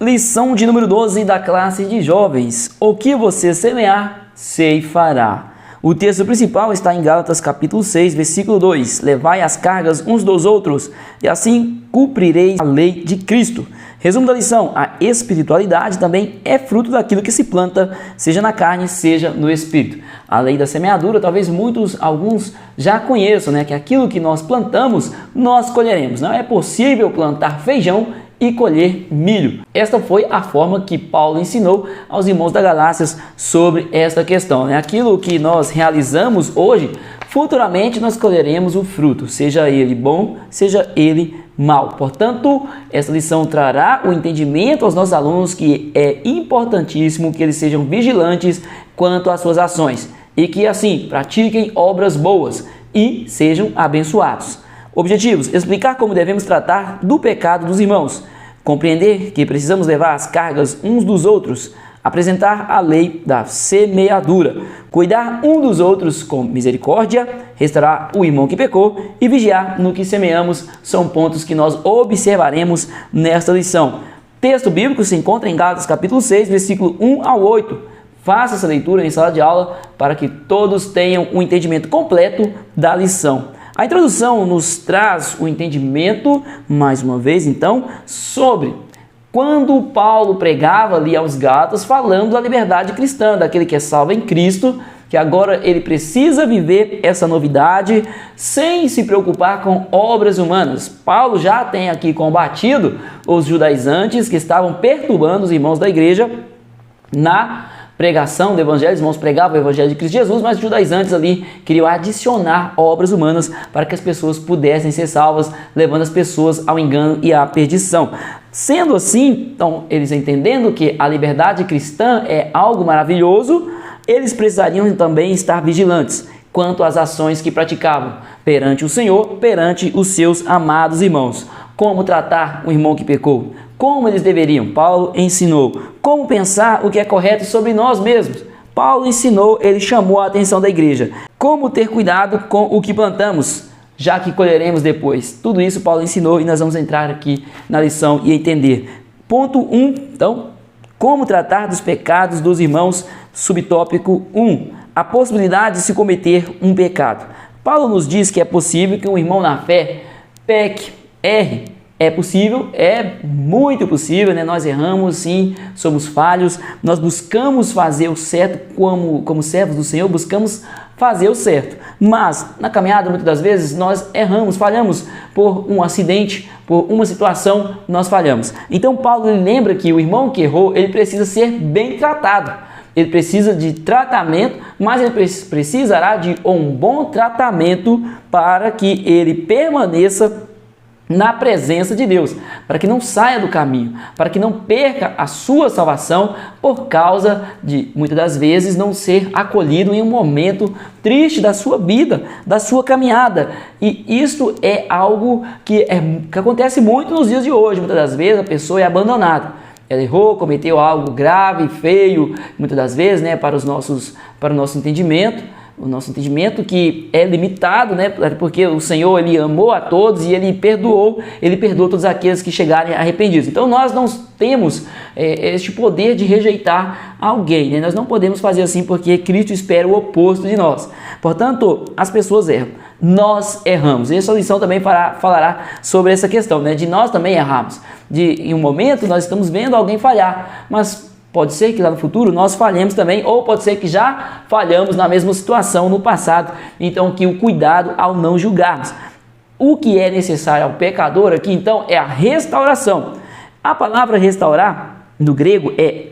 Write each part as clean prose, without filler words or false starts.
Lição de número 12 da classe de jovens. O que você semear, ceifará. O texto principal está em Gálatas capítulo 6, versículo 2. Levai as cargas uns dos outros, e assim cumprireis a lei de Cristo. Resumo da lição: a espiritualidade também é fruto daquilo que se planta, seja na carne, seja no espírito. A lei da semeadura, talvez alguns já conheçam, né? Que aquilo que nós plantamos, nós colheremos. Não é possível plantar feijão e colher milho. Esta foi a forma que Paulo ensinou aos irmãos da Galácia sobre esta questão, né? Aquilo que nós realizamos hoje, futuramente nós colheremos o fruto, seja ele bom, seja ele mal. Portanto, essa lição trará o entendimento aos nossos alunos que é importantíssimo que eles sejam vigilantes quanto às suas ações e que assim pratiquem obras boas e sejam abençoados. Objetivos: explicar como devemos tratar do pecado dos irmãos, compreender que precisamos levar as cargas uns dos outros, apresentar a lei da semeadura, cuidar um dos outros com misericórdia, restaurar o irmão que pecou e vigiar no que semeamos. São pontos que nós observaremos nesta lição. Texto bíblico se encontra em Gálatas capítulo 6, versículo 1 ao 8. Faça essa leitura em sala de aula para que todos tenham um entendimento completo da lição. A introdução nos traz o entendimento, mais uma vez então, sobre quando Paulo pregava ali aos Gálatas falando da liberdade cristã, daquele que é salvo em Cristo, que agora ele precisa viver essa novidade sem se preocupar com obras humanas. Paulo já tem aqui combatido os judaizantes que estavam perturbando os irmãos da igreja na pregação do evangelho. Os irmãos pregavam o evangelho de Cristo Jesus, mas os judaizantes ali queriam adicionar obras humanas para que as pessoas pudessem ser salvas, levando as pessoas ao engano e à perdição. Sendo assim, então, eles entendendo que a liberdade cristã é algo maravilhoso, eles precisariam também estar vigilantes quanto às ações que praticavam perante o Senhor, perante os seus amados irmãos. Como tratar o irmão que pecou? Como eles deveriam? Paulo ensinou. Como pensar o que é correto sobre nós mesmos? Paulo ensinou, ele chamou a atenção da igreja. Como ter cuidado com o que plantamos, já que colheremos depois. Tudo isso Paulo ensinou e nós vamos entrar aqui na lição e entender. Ponto 1, então, como tratar dos pecados dos irmãos, subtópico 1. A possibilidade de se cometer um pecado. Paulo nos diz que é possível que um irmão na fé peque, erre. É possível, é muito possível, né? Nós erramos, sim, somos falhos, nós buscamos fazer o certo como servos do Senhor, buscamos fazer o certo. Mas, na caminhada, muitas das vezes, nós erramos, falhamos por um acidente, por uma situação, nós falhamos. Então, Paulo lembra que o irmão que errou, ele precisa ser bem tratado. Ele precisa de tratamento, mas ele precisará de um bom tratamento para que ele permaneça na presença de Deus, para que não saia do caminho, para que não perca a sua salvação por causa de, muitas das vezes, não ser acolhido em um momento triste da sua vida, da sua caminhada. E isso é algo que acontece muito nos dias de hoje. Muitas das vezes a pessoa é abandonada. Ela errou, cometeu algo grave, feio, muitas das vezes, né, para o nosso entendimento. O nosso entendimento que é limitado, né? Porque o Senhor, ele amou a todos e ele perdoou todos aqueles que chegarem arrependidos. Então nós não temos este poder de rejeitar alguém, né? Nós não podemos fazer assim porque Cristo espera o oposto de nós. Portanto, as pessoas erram, nós erramos. Essa lição também falará sobre essa questão, né? De nós também erramos. Em um momento nós estamos vendo alguém falhar, mas pode ser que lá no futuro nós falhemos também, ou pode ser que já falhamos na mesma situação no passado. Então, que o cuidado ao não julgarmos. O que é necessário ao pecador aqui, então, é a restauração. A palavra restaurar, no grego, é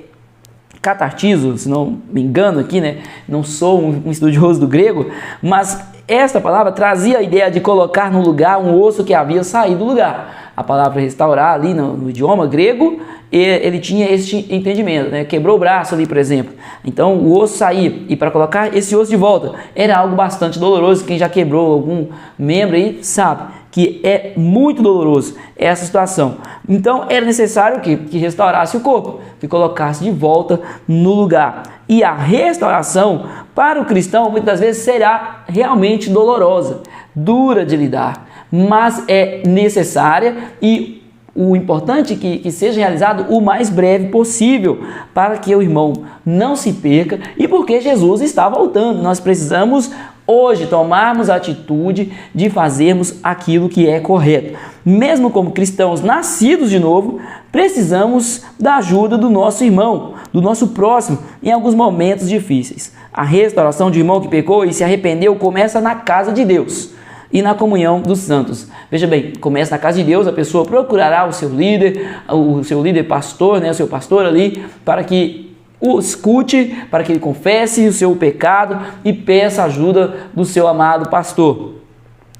catartizo, se não me engano aqui, né? Não sou um estudioso do grego, mas esta palavra trazia a ideia de colocar no lugar um osso que havia saído do lugar. A palavra restaurar ali no idioma grego, ele tinha este entendimento, né? Quebrou o braço ali, por exemplo. Então o osso saía, e para colocar esse osso de volta era algo bastante doloroso. Quem já quebrou algum membro aí sabe que é muito doloroso essa situação. Então era necessário que restaurasse o corpo, que colocasse de volta no lugar. E a restauração para o cristão muitas vezes será realmente dolorosa, dura de lidar, mas é necessária, e o importante é que seja realizado o mais breve possível, para que o irmão não se perca e porque Jesus está voltando. Nós precisamos hoje tomarmos a atitude de fazermos aquilo que é correto. Mesmo como cristãos nascidos de novo, precisamos da ajuda do nosso irmão, do nosso próximo, em alguns momentos difíceis. A restauração de irmão que pecou e se arrependeu começa na casa de Deus e na comunhão dos santos. Veja bem, começa na casa de Deus, a pessoa procurará o seu líder pastor, né, o seu pastor ali, para que o escute, para que ele confesse o seu pecado e peça ajuda do seu amado pastor.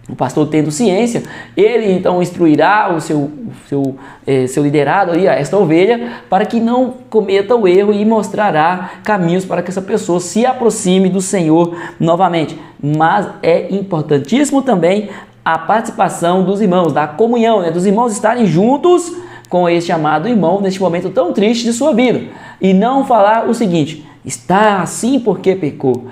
O pastor, tendo ciência, ele então instruirá o seu liderado, ali, esta ovelha, para que não cometa o erro e mostrará caminhos para que essa pessoa se aproxime do Senhor novamente. Mas é importantíssimo também a participação dos irmãos, da comunhão, né? Dos irmãos estarem juntos com este amado irmão neste momento tão triste de sua vida. E não falar o seguinte: está assim porque pecou,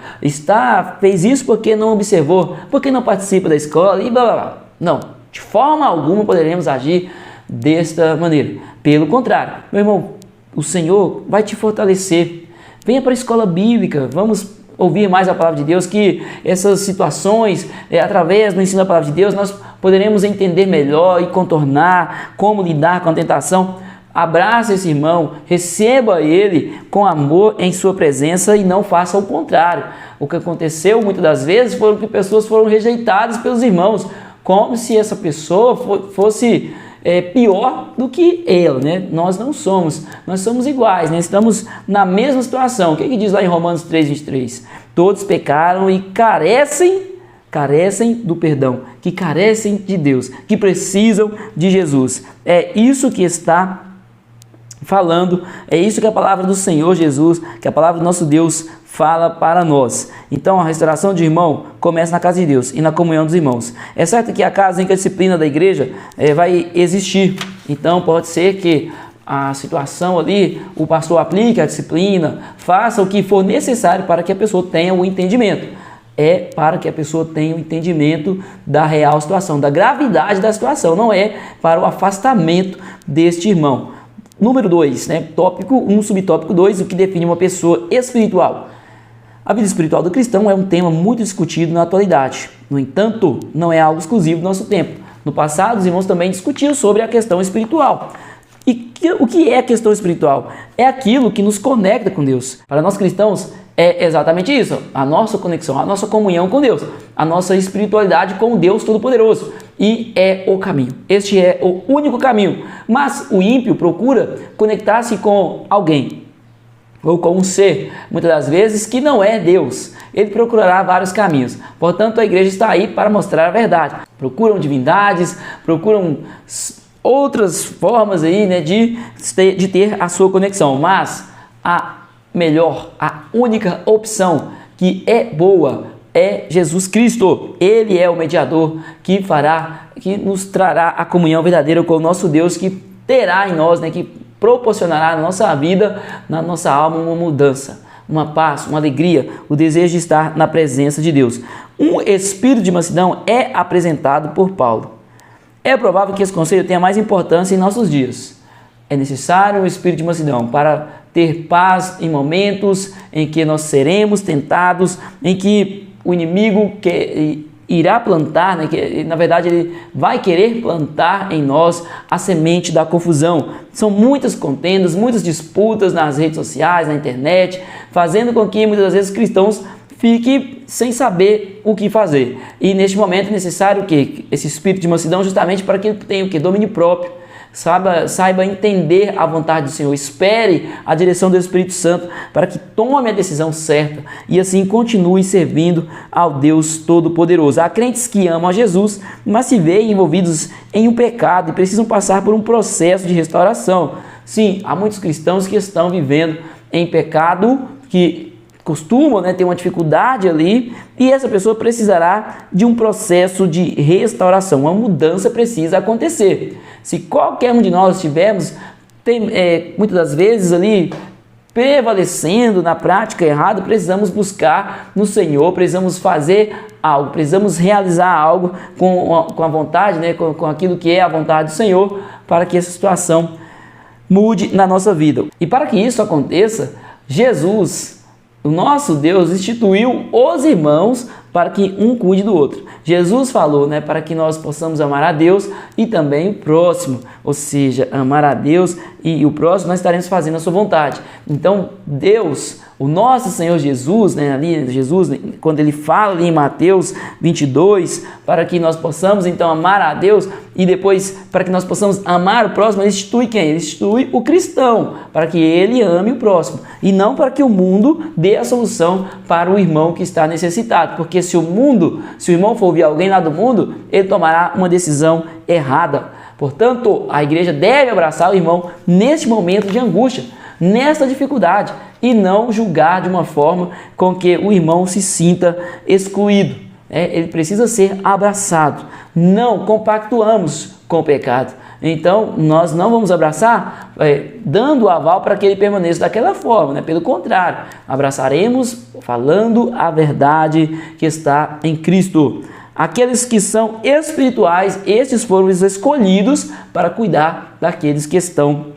fez isso porque não observou, porque não participa da escola e blá blá blá. Não, de forma alguma poderemos agir desta maneira. Pelo contrário, meu irmão, o Senhor vai te fortalecer. Venha para a escola bíblica, vamos ouvir mais a palavra de Deus, que essas situações, através do ensino da palavra de Deus, nós poderemos entender melhor e contornar como lidar com a tentação. Abraça esse irmão, receba ele com amor em sua presença e não faça o contrário. O que aconteceu muitas das vezes foi que pessoas foram rejeitadas pelos irmãos, como se essa pessoa fosse pior do que ela, né? Nós não somos, nós somos iguais, né? Estamos na mesma situação. O que diz lá em Romanos 3:23? Todos pecaram e carecem do perdão, que carecem de Deus, que precisam de Jesus. É isso que está falando, é isso que a palavra do Senhor Jesus, que a palavra do nosso Deus fala para nós. Então a restauração de irmão começa na casa de Deus e na comunhão dos irmãos. É certo que a casa em que a disciplina da igreja vai existir, então pode ser que a situação ali, o pastor aplique a disciplina, faça o que for necessário para que a pessoa tenha o entendimento. É para que a pessoa tenha o entendimento da real situação, da gravidade da situação, não é para o afastamento deste irmão. Número 2, né? Subtópico 2, o que define uma pessoa espiritual. A vida espiritual do cristão é um tema muito discutido na atualidade. No entanto, não é algo exclusivo do nosso tempo. No passado, os irmãos também discutiam sobre a questão espiritual. E o que é a questão espiritual? É aquilo que nos conecta com Deus. Para nós cristãos, é exatamente isso, a nossa conexão, a nossa comunhão com Deus, a nossa espiritualidade com Deus Todo-Poderoso. E é o caminho, este é o único caminho. Mas o ímpio procura conectar-se com alguém, ou com um ser, muitas das vezes, que não é Deus. Ele procurará vários caminhos. Portanto, a igreja está aí para mostrar a verdade. Procuram divindades, procuram outras formas aí, né, de ter a sua conexão. Mas a melhor, a única opção que é boa é Jesus Cristo. Ele é o mediador que nos trará a comunhão verdadeira com o nosso Deus, que terá em nós, né, que proporcionará na nossa vida, na nossa alma, uma mudança, uma paz, uma alegria, o desejo de estar na presença de Deus. Um espírito de mansidão é apresentado por Paulo. É provável que esse conselho tenha mais importância em nossos dias. É necessário um espírito de mansidão para ter paz em momentos em que nós seremos tentados, em que o inimigo irá plantar, né, que na verdade ele vai querer plantar em nós a semente da confusão. São muitas contendas, muitas disputas nas redes sociais, na internet, fazendo com que muitas vezes cristãos fiquem sem saber o que fazer. E neste momento é necessário que esse espírito de mansidão, justamente para que ele tenha o que? Domínio próprio. Saiba entender a vontade do Senhor, espere a direção do Espírito Santo para que tome a decisão certa e assim continue servindo ao Deus Todo-Poderoso. Há crentes que amam a Jesus, mas se veem envolvidos em um pecado e precisam passar por um processo de restauração. Sim, há muitos cristãos que estão vivendo em pecado, que costumam, né, ter uma dificuldade ali, e essa pessoa precisará de um processo de restauração. Uma mudança precisa acontecer. Se qualquer um de nós estivermos muitas das vezes ali prevalecendo na prática errada, precisamos buscar no Senhor, precisamos fazer algo, precisamos realizar algo com a vontade, né, com aquilo que é a vontade do Senhor, para que essa situação mude na nossa vida. E para que isso aconteça, Jesus, o nosso Deus, instituiu os irmãos para que um cuide do outro. Jesus falou, né, para que nós possamos amar a Deus e também o próximo, ou seja, amar a Deus e o próximo, nós estaremos fazendo a sua vontade. Então, Deus, o nosso Senhor Jesus, né, ali Jesus, quando ele fala ali em Mateus 22, para que nós possamos então amar a Deus e depois para que nós possamos amar o próximo, ele institui quem? Ele institui o cristão, para que ele ame o próximo e não para que o mundo dê a solução para o irmão que está necessitado, porque se o irmão for ouvir alguém lá do mundo, ele tomará uma decisão errada. Portanto, a igreja deve abraçar o irmão neste momento de angústia, nesta dificuldade, e não julgar de uma forma com que o irmão se sinta excluído. Ele precisa ser abraçado. Não compactuamos com o pecado. Então, nós não vamos abraçar dando o aval para que ele permaneça daquela forma, né? Pelo contrário, abraçaremos falando a verdade que está em Cristo. Aqueles que são espirituais, estes foram os escolhidos para cuidar daqueles que estão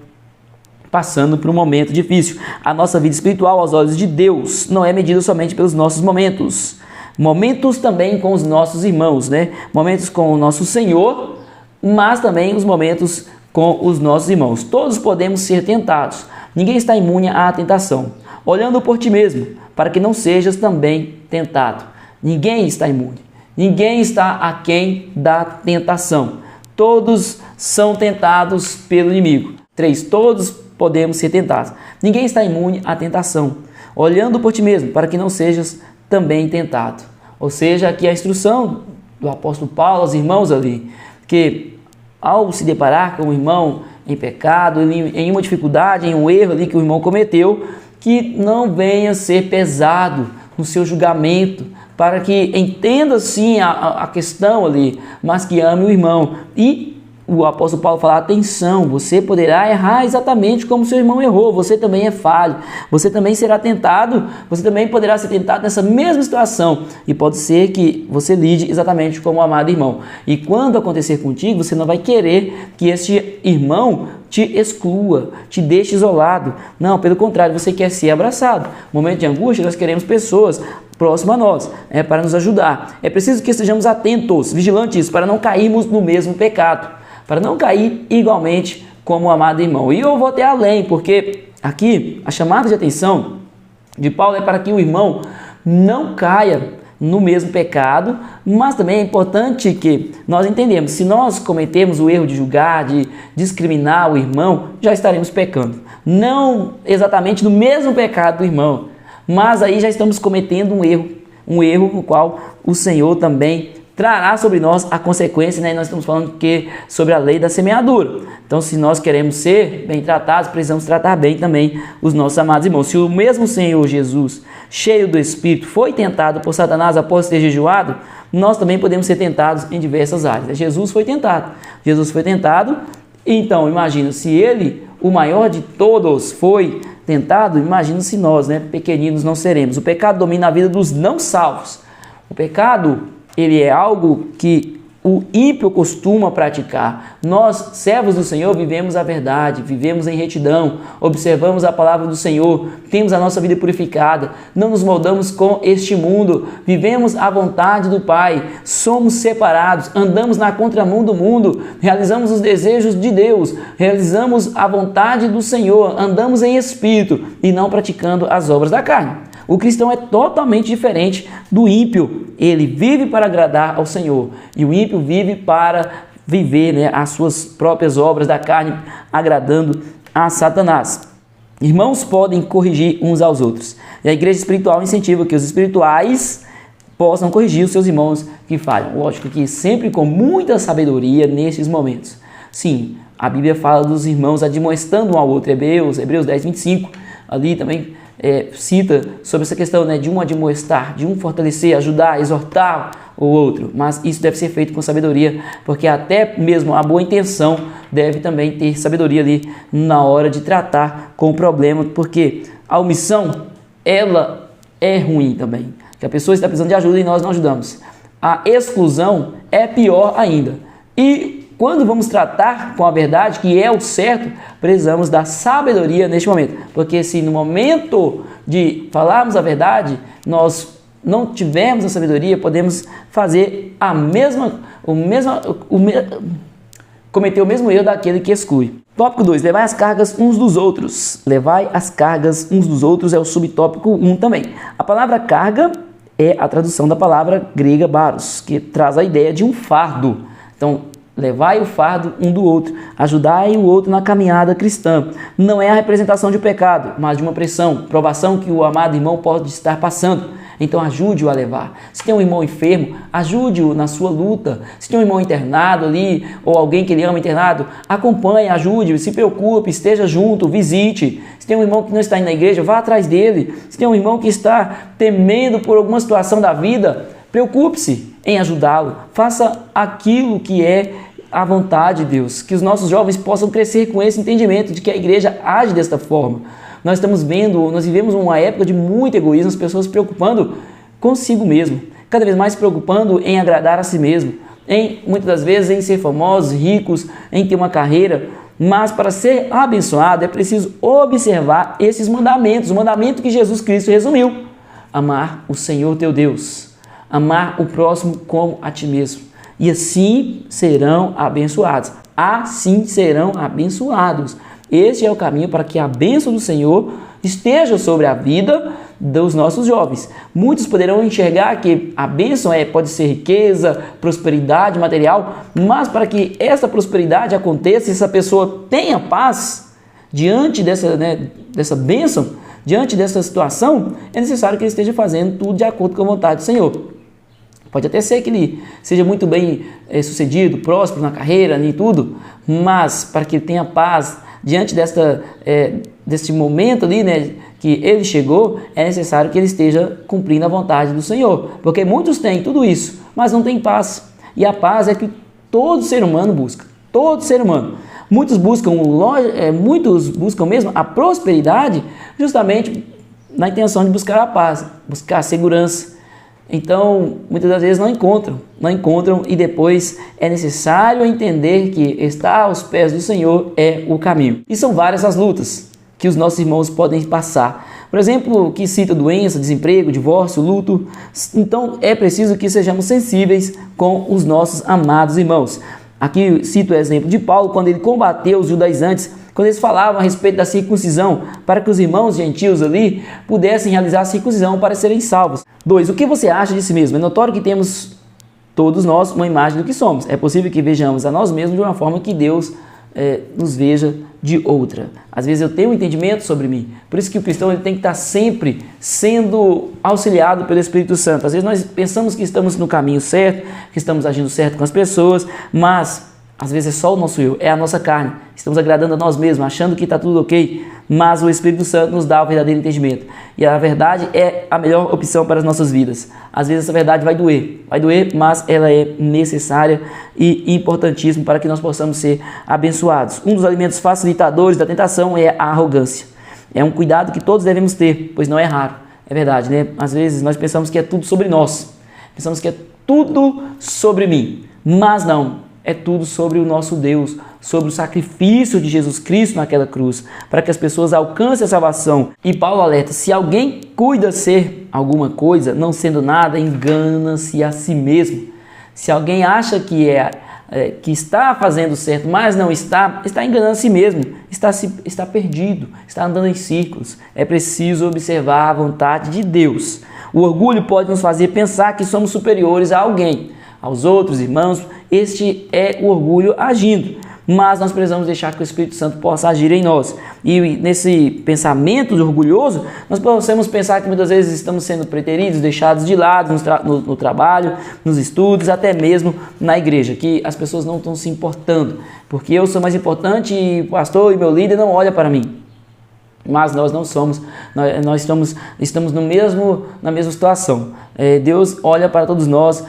passando por um momento difícil. A nossa vida espiritual, aos olhos de Deus, não é medida somente pelos nossos momentos. Momentos também com os nossos irmãos, né? Momentos com o nosso Senhor, mas também os momentos com os nossos irmãos. Todos podemos ser tentados. Ninguém está imune à tentação. Olhando por ti mesmo, para que não sejas também tentado. Ninguém está imune. Ninguém está aquém da tentação. Todos são tentados pelo inimigo. 3. Todos podemos ser tentados. Ninguém está imune à tentação. Olhando por ti mesmo, para que não sejas também tentado. Ou seja, aqui a instrução do apóstolo Paulo aos irmãos ali, que ao se deparar com o irmão em pecado, em uma dificuldade, em um erro ali que o irmão cometeu, que não venha ser pesado no seu julgamento, para que entenda sim a questão ali, mas que ame o irmão. E o apóstolo Paulo fala, atenção, você poderá errar exatamente como seu irmão errou, você também é falho, você também será tentado, você também poderá ser tentado nessa mesma situação, e pode ser que você lide exatamente como o amado irmão. E quando acontecer contigo, você não vai querer que este irmão te exclua, te deixe isolado. Não, pelo contrário, você quer ser abraçado. No momento de angústia, nós queremos pessoas próximas a nós, para nos ajudar. É preciso que estejamos atentos, vigilantes, para não cairmos no mesmo pecado, para não cair igualmente como o amado irmão. E eu vou até além, porque aqui a chamada de atenção de Paulo é para que o irmão não caia no mesmo pecado, mas também é importante que nós entendemos, se nós cometemos o erro de julgar, de discriminar o irmão, já estaremos pecando. Não exatamente no mesmo pecado do irmão, mas aí já estamos cometendo um erro no qual o Senhor também trará sobre nós a consequência, né? Nós estamos falando sobre a lei da semeadura. Então, se nós queremos ser bem tratados, precisamos tratar bem também os nossos amados irmãos. Se o mesmo Senhor Jesus, cheio do Espírito, foi tentado por Satanás após ter jejuado, nós também podemos ser tentados em diversas áreas. Jesus foi tentado. Então, imagina, se ele, o maior de todos, foi tentado, imagina se nós, pequeninos, não seremos. O pecado domina a vida dos não salvos. O pecado, ele é algo que o ímpio costuma praticar. Nós, servos do Senhor, vivemos a verdade, vivemos em retidão, observamos a palavra do Senhor, temos a nossa vida purificada, não nos moldamos com este mundo, vivemos a vontade do Pai, somos separados, andamos na contramão do mundo, realizamos os desejos de Deus, realizamos a vontade do Senhor, andamos em espírito e não praticando as obras da carne. O cristão é totalmente diferente do ímpio. Ele vive para agradar ao Senhor. E o ímpio vive para viver as suas próprias obras da carne, agradando a Satanás. Irmãos podem corrigir uns aos outros. E a igreja espiritual incentiva que os espirituais possam corrigir os seus irmãos que falham. Lógico que sempre com muita sabedoria nesses momentos. Sim, a Bíblia fala dos irmãos admoestando um ao outro. Hebreus 10, 25, ali também cita sobre essa questão de um admoestar, de um fortalecer, ajudar, exortar o outro. Mas isso deve ser feito com sabedoria, porque até mesmo a boa intenção deve também ter sabedoria ali na hora de tratar com o problema, porque a omissão, ela é ruim também. Que a pessoa está precisando de ajuda e nós não ajudamos. A exclusão é pior ainda. E quando vamos tratar com a verdade, que é o certo, precisamos da sabedoria neste momento. Porque se no momento de falarmos a verdade, nós não tivermos a sabedoria, podemos fazer cometer o mesmo erro daquele que exclui. Tópico 2. Levai as cargas uns dos outros. Levai as cargas uns dos outros é o subtópico 1 também. A palavra carga é a tradução da palavra grega baros, que traz a ideia de um fardo. Então, levai o fardo um do outro, ajudai o outro na caminhada cristã. Não é a representação de pecado, mas de uma pressão, provação que o amado irmão pode estar passando. Então ajude-o a levar. Se tem um irmão enfermo, ajude-o na sua luta. Se tem um irmão internado ali, ou alguém que ele ama internado, acompanhe, ajude-o, se preocupe, esteja junto, visite. Se tem um irmão que não está indo na igreja, vá atrás dele. Se tem um irmão que está temendo por alguma situação da vida, preocupe-se em ajudá-lo. Faça aquilo que é a vontade de Deus. Que os nossos jovens possam crescer com esse entendimento de que a igreja age desta forma. Nós vivemos uma época de muito egoísmo, as pessoas se preocupando consigo mesmo, cada vez mais se preocupando em agradar a si mesmo, muitas das vezes em ser famosos, ricos, em ter uma carreira. Mas para ser abençoado é preciso observar esses mandamentos, o mandamento que Jesus Cristo resumiu: amar o Senhor teu Deus, amar o próximo como a ti mesmo, e assim serão abençoados. Assim serão abençoados. Este é o caminho para que a bênção do Senhor esteja sobre a vida dos nossos jovens. Muitos poderão enxergar que a bênção pode ser riqueza, prosperidade material, mas para que essa prosperidade aconteça, essa pessoa tenha paz diante dessa bênção, diante dessa situação, é necessário que ele esteja fazendo tudo de acordo com a vontade do Senhor. Pode até ser que ele seja muito bem sucedido, próspero na carreira e tudo, mas para que ele tenha paz diante deste momento ali, que ele chegou, é necessário que ele esteja cumprindo a vontade do Senhor. Porque muitos têm tudo isso, mas não têm paz. E a paz é que todo ser humano busca. Todo ser humano. Muitos buscam mesmo a prosperidade justamente na intenção de buscar a paz, buscar a segurança. Então, muitas das vezes não encontram e depois é necessário entender que estar aos pés do Senhor é o caminho. E são várias as lutas que os nossos irmãos podem passar. Por exemplo, que cita doença, desemprego, divórcio, luto. Então, é preciso que sejamos sensíveis com os nossos amados irmãos. Aqui cito o exemplo de Paulo, quando ele combateu os judaizantes, quando eles falavam a respeito da circuncisão, para que os irmãos gentios ali pudessem realizar a circuncisão para serem salvos. 2. O que você acha de si mesmo? É notório que temos todos nós uma imagem do que somos. É possível que vejamos a nós mesmos de uma forma que Deus nos veja de outra. Às vezes eu tenho um entendimento sobre mim. Por isso que o cristão ele tem que estar sempre sendo auxiliado pelo Espírito Santo. Às vezes nós pensamos que estamos no caminho certo, que estamos agindo certo com as pessoas, mas às vezes é só o nosso eu, é a nossa carne. Estamos agradando a nós mesmos, achando que está tudo ok, mas o Espírito Santo nos dá o verdadeiro entendimento. E a verdade é a melhor opção para as nossas vidas. Às vezes essa verdade vai doer, mas ela é necessária e importantíssima para que nós possamos ser abençoados. Um dos alimentos facilitadores da tentação é a arrogância. É um cuidado que todos devemos ter, pois não é raro. É verdade, né? Às vezes nós pensamos que é tudo sobre nós. Pensamos que é tudo sobre mim, mas não. É tudo sobre o nosso Deus, sobre o sacrifício de Jesus Cristo naquela cruz, para que as pessoas alcancem a salvação. E Paulo alerta: se alguém cuida ser alguma coisa, não sendo nada, engana-se a si mesmo. Se alguém acha que está fazendo certo, mas não está enganando a si mesmo, está perdido, está andando em círculos. É preciso observar a vontade de Deus. O orgulho pode nos fazer pensar que somos superiores a alguém, aos outros irmãos. Este é o orgulho agindo, mas nós precisamos deixar que o Espírito Santo possa agir em nós. E nesse pensamento orgulhoso, nós possamos pensar que muitas vezes estamos sendo preteridos, deixados de lado no trabalho, nos estudos, até mesmo na igreja, que as pessoas não estão se importando, porque eu sou mais importante e o pastor e meu líder não olha para mim. Mas nós não somos, nós estamos na mesma situação. Deus olha para todos nós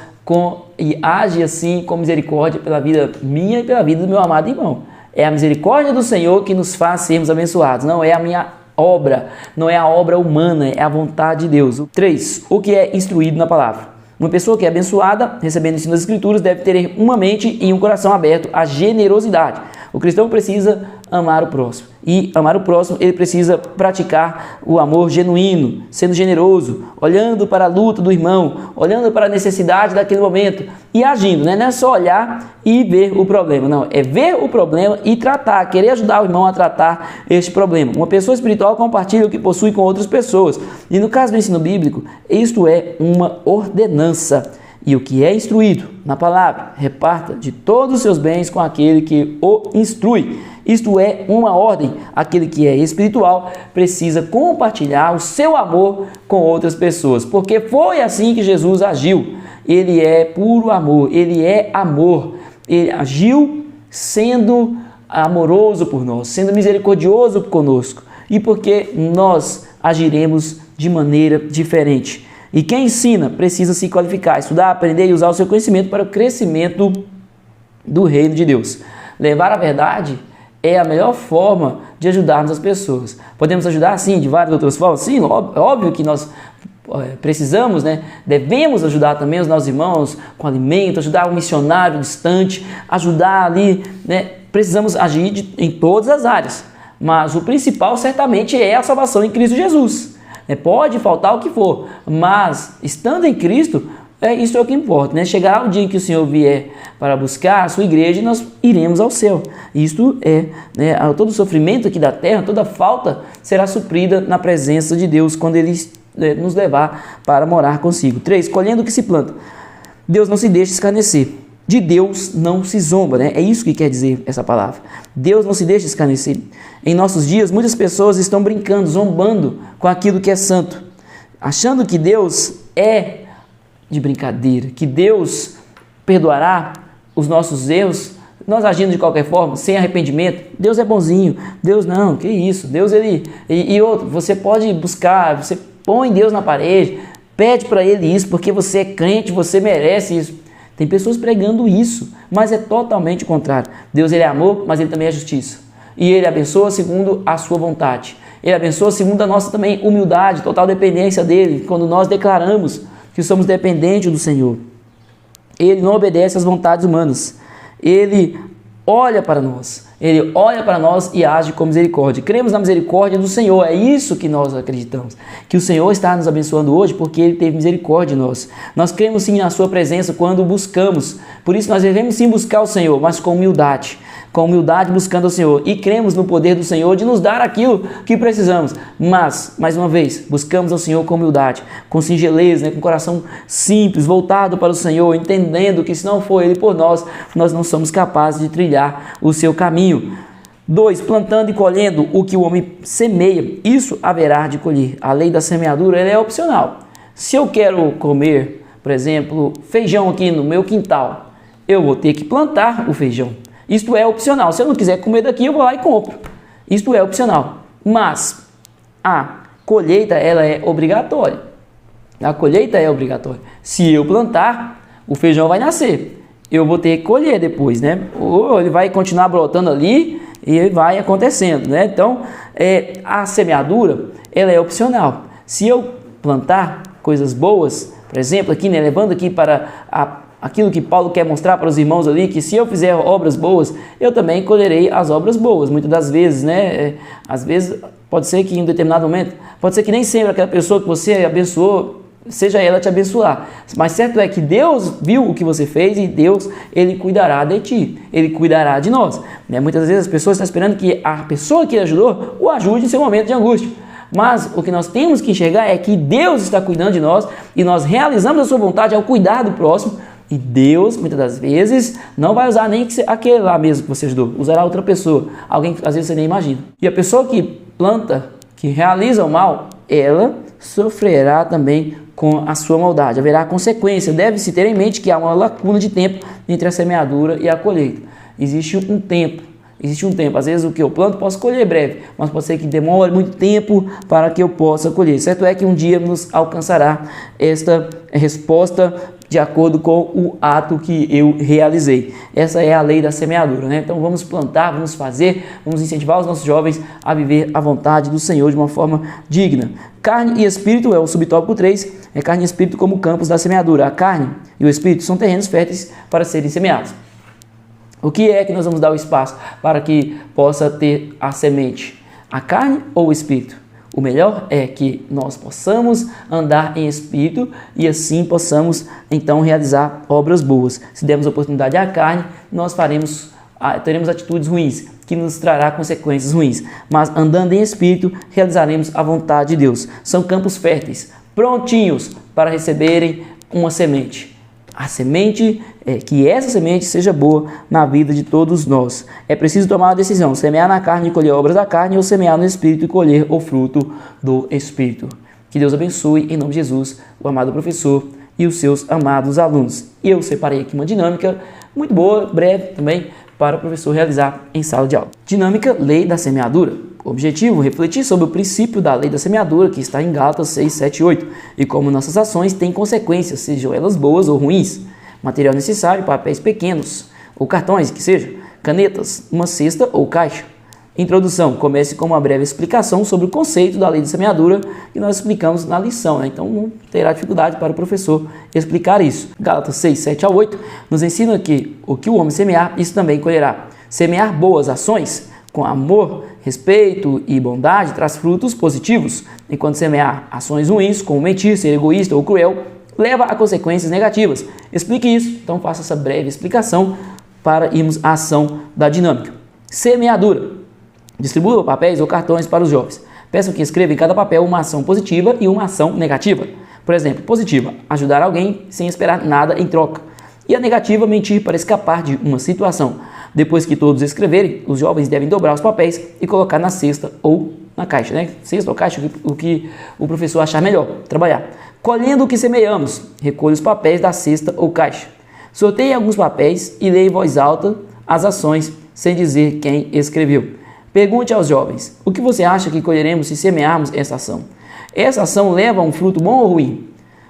e age assim com misericórdia pela vida minha e pela vida do meu amado irmão. É a misericórdia do Senhor que nos faz sermos abençoados, não é a minha obra, não é a obra humana, é a vontade de Deus. 3. O que é instruído na palavra. Uma pessoa que é abençoada, recebendo o ensino das Escrituras, deve ter uma mente e um coração aberto à generosidade. O cristão precisa amar o próximo. E amar o próximo, ele precisa praticar o amor genuíno, sendo generoso, olhando para a luta do irmão, olhando para a necessidade daquele momento e agindo, né? Não é só olhar e ver o problema, não. É ver o problema e tratar, querer ajudar o irmão a tratar este problema. Uma pessoa espiritual compartilha o que possui com outras pessoas. E no caso do ensino bíblico, isto é uma ordenança. E o que é instruído na palavra, reparta de todos os seus bens com aquele que o instrui. Isto é uma ordem. Aquele que é espiritual precisa compartilhar o seu amor com outras pessoas, porque foi assim que Jesus agiu. Ele é puro amor, ele é amor. Ele agiu sendo amoroso por nós, sendo misericordioso conosco, e porque nós agiremos de maneira diferente. E quem ensina precisa se qualificar, estudar, aprender e usar o seu conhecimento para o crescimento do reino de Deus. Levar a verdade é a melhor forma de ajudarmos as pessoas. Podemos ajudar, sim, de várias outras formas. Sim, óbvio que nós precisamos, né? Devemos ajudar também os nossos irmãos com alimento, ajudar um missionário distante, ajudar ali, né? Precisamos agir em todas as áreas. Mas o principal certamente é a salvação em Cristo Jesus. Pode faltar o que for, mas estando em Cristo, isso é o que importa, né? Chegará o dia em que o Senhor vier para buscar a sua igreja e nós iremos ao céu. Isto é, né, todo o sofrimento aqui da terra, toda falta será suprida na presença de Deus quando Ele nos levar para morar consigo. 3. Colhendo o que se planta. Deus não se deixa escarnecer. De Deus não se zomba, né? É isso que quer dizer essa palavra. Deus não se deixa escarnecer. Em nossos dias, muitas pessoas estão brincando, zombando com aquilo que é santo, achando que Deus é de brincadeira, que Deus perdoará os nossos erros, nós agindo de qualquer forma, sem arrependimento. Deus é bonzinho. Deus não, que isso? Deus, ele... E outro, você pode buscar, você põe Deus na parede, pede para Ele isso, porque você é crente, você merece isso. Tem pessoas pregando isso, mas é totalmente o contrário. Deus, ele é amor, mas ele também é justiça. E ele abençoa segundo a sua vontade. Ele abençoa segundo a nossa também humildade, total dependência dele, quando nós declaramos que somos dependentes do Senhor. Ele não obedece às vontades humanas. Ele olha para nós. Ele olha para nós e age com misericórdia. Cremos na misericórdia do Senhor. É isso que nós acreditamos. Que o Senhor está nos abençoando hoje porque Ele teve misericórdia de nós. Nós cremos sim na Sua presença quando o buscamos. Por isso nós devemos sim buscar o Senhor, mas com humildade. Com humildade buscando o Senhor. E cremos no poder do Senhor de nos dar aquilo que precisamos. Mas, mais uma vez, buscamos ao Senhor com humildade, com singeleza, né? Com coração simples, voltado para o Senhor, entendendo que se não for Ele por nós, nós não somos capazes de trilhar o seu caminho. 2. Plantando e colhendo o que o homem semeia, isso haverá de colher. A lei da semeadura ela é opcional. Se eu quero comer, por exemplo, feijão aqui no meu quintal, eu vou ter que plantar o feijão. Isto é opcional. Se eu não quiser comer daqui, eu vou lá e compro. Isto é opcional. Mas a colheita ela é obrigatória. A colheita é obrigatória. Se eu plantar, o feijão vai nascer. Eu vou ter que colher depois, né? Ou ele vai continuar brotando ali e vai acontecendo, né? Então, a semeadura, ela é opcional. Se eu plantar coisas boas, por exemplo, aqui, né, levando aqui para aquilo que Paulo quer mostrar para os irmãos ali, que se eu fizer obras boas, eu também colherei as obras boas. Muitas das vezes, né? Às vezes, pode ser que em um determinado momento, pode ser que nem sempre aquela pessoa que você abençoou, seja ela te abençoar. Mas certo é que Deus viu o que você fez e Deus, Ele cuidará de ti. Ele cuidará de nós. Né? Muitas vezes as pessoas estão esperando que a pessoa que ajudou o ajude em seu momento de angústia. Mas o que nós temos que enxergar é que Deus está cuidando de nós e nós realizamos a sua vontade ao cuidar do próximo. E Deus, muitas das vezes, não vai usar nem aquele lá mesmo que você ajudou. Usará outra pessoa. Alguém que às vezes você nem imagina. E a pessoa que planta, que realiza o mal, ela sofrerá também com a sua maldade. Haverá consequência. Deve-se ter em mente que há uma lacuna de tempo entre a semeadura e a colheita. Existe um tempo. Às vezes o que eu planto posso colher breve, mas pode ser que demore muito tempo para que eu possa colher. Certo é que um dia nos alcançará esta resposta de acordo com o ato que eu realizei. Essa é a lei da semeadura, né? Então vamos plantar, vamos fazer, vamos incentivar os nossos jovens a viver a vontade do Senhor de uma forma digna. Carne e espírito é o subtópico 3, é carne e espírito como campos da semeadura. A carne e o espírito são terrenos férteis para serem semeados. O que é que nós vamos dar o espaço para que possa ter a semente? A carne ou o espírito? O melhor é que nós possamos andar em espírito e assim possamos então realizar obras boas. Se dermos oportunidade à carne, nós teremos atitudes ruins, que nos trará consequências ruins. Mas andando em espírito, realizaremos a vontade de Deus. São campos férteis, prontinhos para receberem uma semente. A semente, que essa semente seja boa na vida de todos nós. É preciso tomar uma decisão, semear na carne e colher obras da carne, ou semear no Espírito e colher o fruto do Espírito. Que Deus abençoe, em nome de Jesus, o amado professor e os seus amados alunos. E eu separei aqui uma dinâmica muito boa, breve também, para o professor realizar em sala de aula. Dinâmica, lei da semeadura. Objetivo, refletir sobre o princípio da lei da semeadura, que está em Gálatas 6, 7 e 8, e como nossas ações têm consequências, sejam elas boas ou ruins. Material necessário, papéis pequenos, ou cartões, que seja, canetas, uma cesta ou caixa. Introdução, comece com uma breve explicação sobre o conceito da lei da semeadura que nós explicamos na lição, né? Então não terá dificuldade para o professor explicar isso. Gálatas 6, 7 a 8 nos ensina que o que o homem semear, isso também colherá. Semear boas ações com amor, respeito e bondade traz frutos positivos, enquanto semear ações ruins, como mentir, ser egoísta ou cruel, leva a consequências negativas. Explique isso, então faça essa breve explicação para irmos à ação da dinâmica. Semeadura. Distribua papéis ou cartões para os jovens. Peçam que escreva em cada papel uma ação positiva e uma ação negativa. Por exemplo, positiva, ajudar alguém sem esperar nada em troca. E a negativa, mentir para escapar de uma situação. Depois que todos escreverem, os jovens devem dobrar os papéis e colocar na cesta ou na caixa, né? Cesta ou caixa, o que o professor achar melhor trabalhar. Colhendo o que semeamos, recolha os papéis da cesta ou caixa. Sorteie alguns papéis e leia em voz alta as ações sem dizer quem escreveu. Pergunte aos jovens, o que você acha que colheremos se semearmos essa ação? Essa ação leva a um fruto bom ou ruim?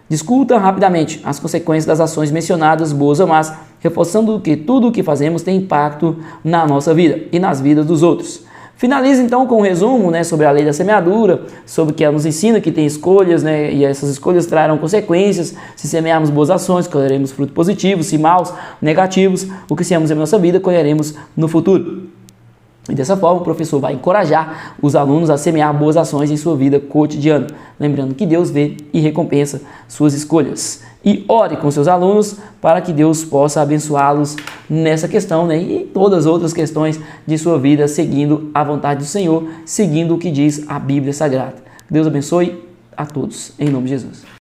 Discuta rapidamente as consequências das ações mencionadas, boas ou más, reforçando que tudo o que fazemos tem impacto na nossa vida e nas vidas dos outros. Finalize então com um resumo, né, sobre a lei da semeadura, sobre que ela nos ensina que tem escolhas, né, e essas escolhas trarão consequências. Se semearmos boas ações, colheremos frutos positivos, se maus, negativos, o que semeamos em nossa vida, colheremos no futuro. E dessa forma o professor vai encorajar os alunos a semear boas ações em sua vida cotidiana, lembrando que Deus vê e recompensa suas escolhas. E ore com seus alunos para que Deus possa abençoá-los nessa questão, né, e em todas as outras questões de sua vida, seguindo a vontade do Senhor, seguindo o que diz a Bíblia Sagrada. Deus abençoe a todos, em nome de Jesus.